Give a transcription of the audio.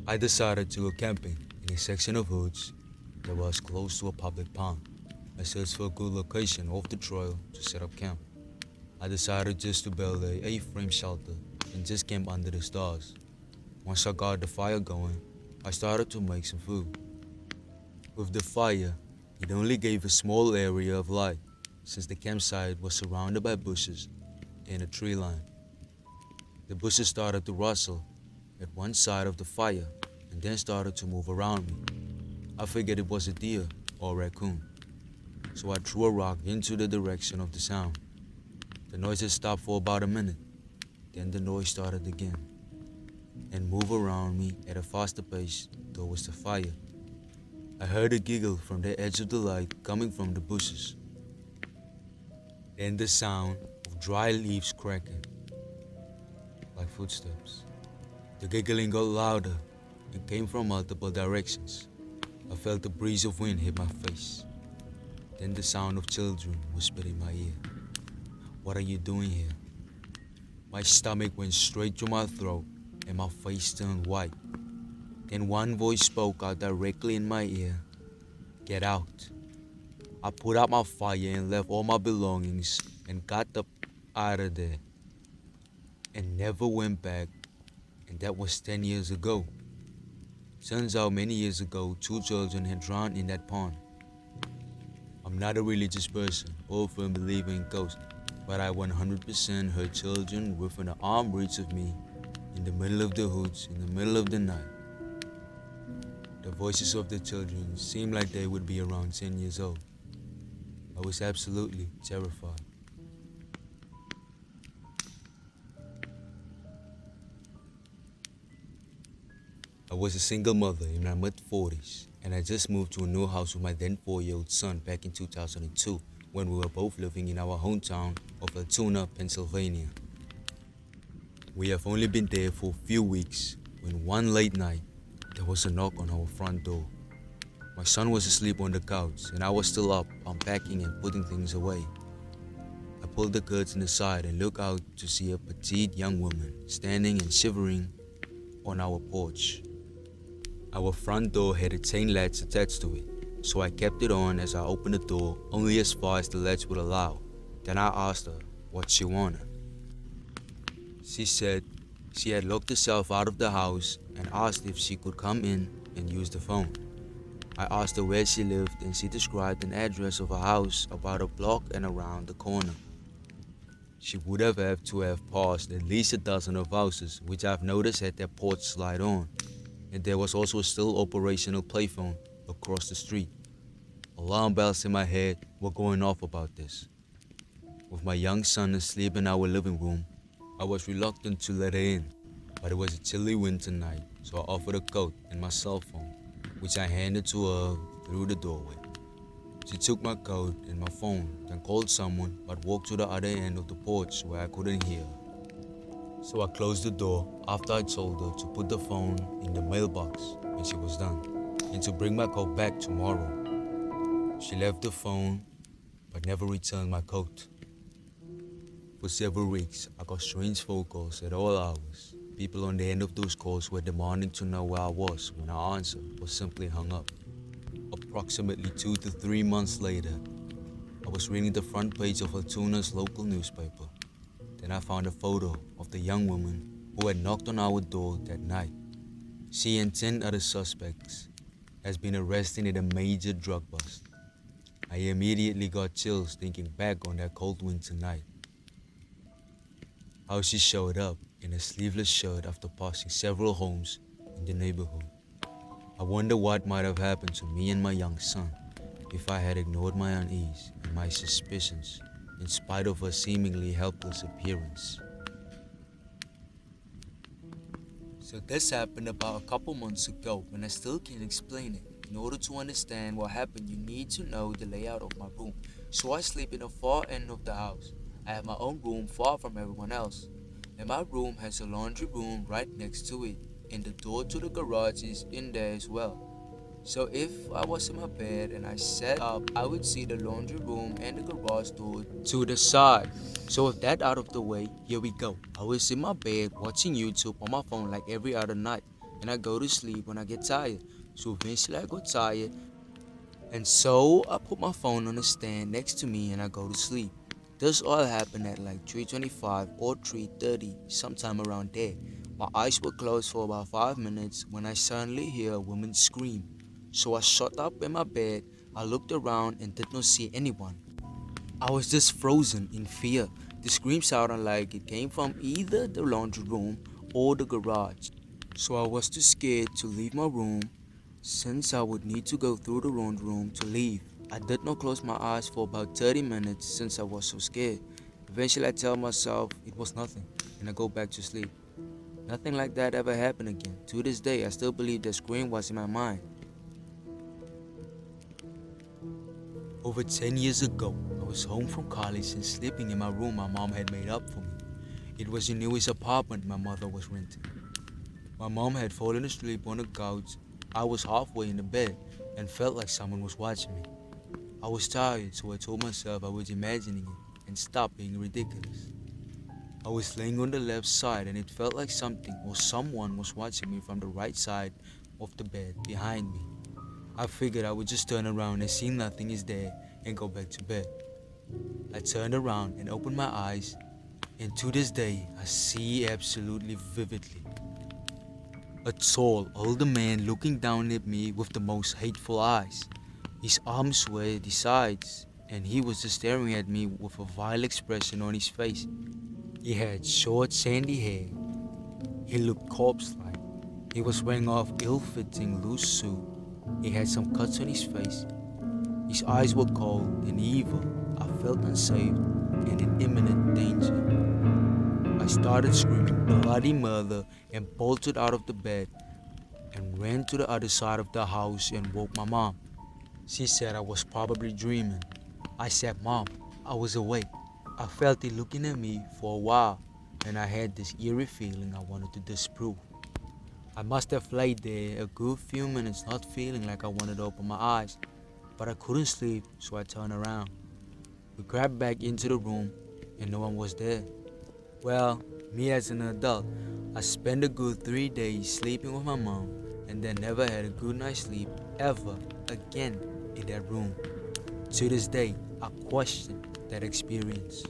I decided to go camping in a section of woods that was close to a public pond. I searched for a good location off the trail to set up camp. I decided just to build a A-frame shelter and just camp under the stars. Once I got the fire going, I started to make some food. With the fire, it only gave a small area of light since the campsite was surrounded by bushes and a tree line. The bushes started to rustle at one side of the fire and then started to move around me. I figured it was a deer or a raccoon, so I threw a rock into the direction of the sound. The noises stopped for about a minute, then the noise started again and moved around me at a faster pace towards the fire. I heard a giggle from the edge of the light coming from the bushes. Then the sound of dry leaves cracking, like footsteps. The giggling got louder and came from multiple directions. I felt the breeze of wind hit my face. Then the sound of children whispered in my ear. "What are you doing here?" My stomach went straight to my throat and my face turned white. Then one voice spoke out directly in my ear. "Get out." I put out my fire and left all my belongings and got up out of there and never went back, and that was 10 years ago. Turns out many years ago, 2 children had drowned in that pond. I'm not a religious person or a firm believer in ghosts, but I 100% heard children within an arm reach of me in the middle of the woods in the middle of the night. The voices of the children seemed like they would be around 10 years old. I was absolutely terrified. I was a single mother in my mid-40s, and I just moved to a new house with my then 4-year-old son back in 2002 when we were both living in our hometown of Altoona, Pennsylvania. We have only been there for a few weeks when one late night, there was a knock on our front door. My son was asleep on the couch and I was still up unpacking and putting things away. I pulled the curtain aside and looked out to see a petite young woman standing and shivering on our porch. Our front door had a chain latch attached to it, so I kept it on as I opened the door only as far as the latch would allow. Then I asked her what she wanted. She said she had locked herself out of the house and asked if she could come in and use the phone. I asked her where she lived and she described an address of a house about a block and around the corner. She would have had to have passed at least a dozen of houses, which I've noticed had their porch light on, and there was also a still operational payphone across the street. Alarm bells in my head were going off about this. With my young son asleep in our living room, I was reluctant to let her in, but it was a chilly winter night, so I offered a coat and my cell phone, which I handed to her through the doorway. She took my coat and my phone, then called someone, but walked to the other end of the porch where I couldn't hear her. So I closed the door after I told her to put the phone in the mailbox when she was done, and to bring my coat back tomorrow. She left the phone, but never returned my coat. For several weeks, I got strange phone calls at all hours. People on the end of those calls were demanding to know where I was when I answered or simply hung up. Approximately 2 to 3 months later, I was reading the front page of Altoona's local newspaper. Then I found a photo of the young woman who had knocked on our door that night. She and 10 other suspects has been arrested in a major drug bust. I immediately got chills thinking back on that cold winter night. How she showed up in a sleeveless shirt after passing several homes in the neighborhood. I wonder what might have happened to me and my young son if I had ignored my unease and my suspicions in spite of her seemingly helpless appearance. So this happened about a couple months ago, and I still can't explain it. In order to understand what happened, you need to know the layout of my room. So I sleep in the far end of the house. I have my own room far from everyone else. And my room has a laundry room right next to it, and the door to the garage is in there as well. So if I was in my bed and I sat up, I would see the laundry room and the garage door to the side. So with that out of the way, here we go. I was in my bed watching YouTube on my phone like every other night. and I go to sleep when I get tired. So eventually I got tired, and so I put my phone on the stand next to me and I go to sleep. This all happened at like 3:25 or 3:30, sometime around there. My eyes were closed for about 5 minutes when I suddenly hear a woman scream. So I shut up in my bed, I looked around and did not see anyone. I was just frozen in fear. The scream sounded like it came from either the laundry room or the garage. So I was too scared to leave my room since I would need to go through the laundry room to leave. I did not close my eyes for about 30 minutes since I was so scared. Eventually I tell myself it was nothing and I go back to sleep. Nothing like that ever happened again. To this day, I still believe the scream was in my mind. Over 10 years ago, I was home from college and sleeping in my room my mom had made up for me. It was a newest apartment my mother was renting. My mom had fallen asleep on the couch. I was halfway in the bed and felt like someone was watching me. I was tired, so I told myself I was imagining it and stopped being ridiculous. I was laying on the left side and it felt like something or someone was watching me from the right side of the bed behind me. I figured I would just turn around and see nothing is there and go back to bed. I turned around and opened my eyes, and to this day, I see absolutely vividly. A tall, older man looking down at me with the most hateful eyes. His arms were at his sides, and he was just staring at me with a vile expression on his face. He had short, sandy hair. He looked corpse-like. He was wearing an ill-fitting loose suit. He had some cuts on his face. His eyes were cold and evil. I felt unsafe and in imminent danger. I started screaming bloody murder and bolted out of the bed and ran to the other side of the house and woke my mom. She said I was probably dreaming. I said, "Mom, I was awake." I felt it looking at me for a while and I had this eerie feeling I wanted to disprove. I must have laid there a good few minutes not feeling like I wanted to open my eyes, but I couldn't sleep, so I turned around. We grabbed back into the room and no one was there. Well, me as an adult, I spent a good 3 days sleeping with my mom and then never had a good night's sleep ever again in that room. To this day, I question that experience.